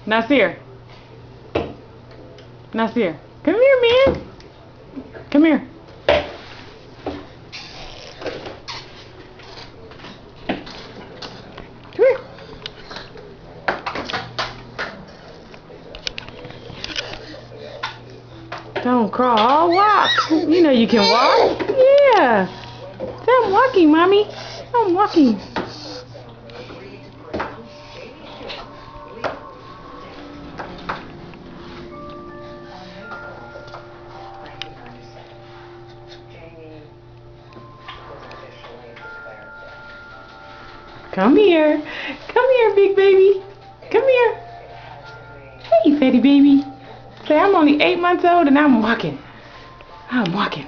Nasir. Nasir. Come here, man. Come here. Come here. Don't crawl. Walk. You know you can walk. Yeah. I'm walking, Mommy. I'm walking. Come here. Come here, big baby. Come here. Hey, fatty baby. Say, I'm only 8 months old and I'm walking. I'm walking.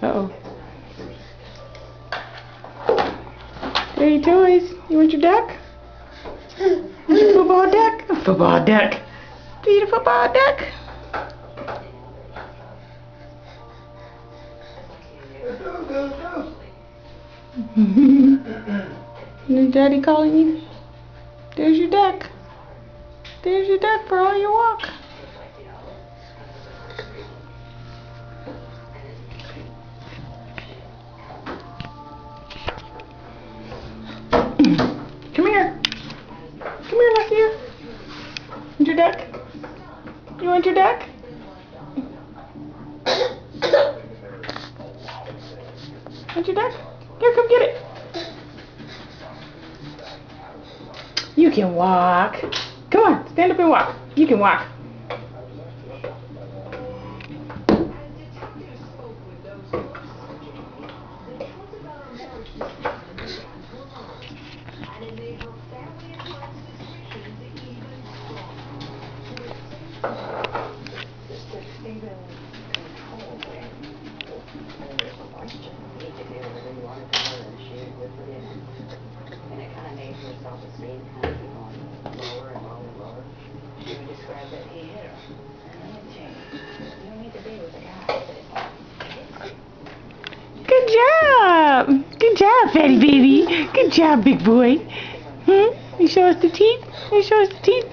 Uh-oh. Hey, toys. You want your duck? Want your football duck? A football duck. Do you eat a football duck? Is Daddy calling you? There's your duck. There's your duck for all your walk. Come here. Come here, Nasir. Want your duck? You want your duck? Want your duck? Here, come get it. You can walk. Come on, stand up and walk. You can walk. Good job. Good job, fatty baby. Good job, big boy. You show us the teeth? You show us the teeth?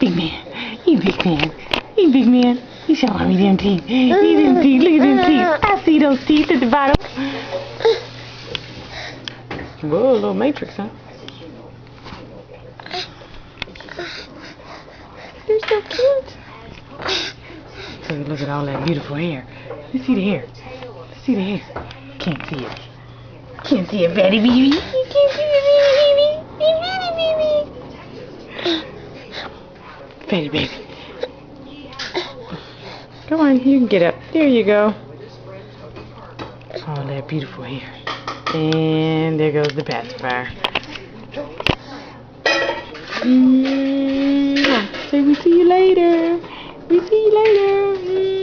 Big man. You big man. You big man. You show me them teeth. Them teeth. Look at them teeth. I see those teeth at the bottom. Whoa, a little matrix, huh? They're so cute. So look at all that beautiful hair. Let's see the hair. Let's see the hair. Can't see it. Can't see it, fatty baby. You can't see it, fatty baby. Fatty baby. Come on, you can get up. There you go. All that beautiful hair. And there goes the pacifier. Say we see you later. We see you later.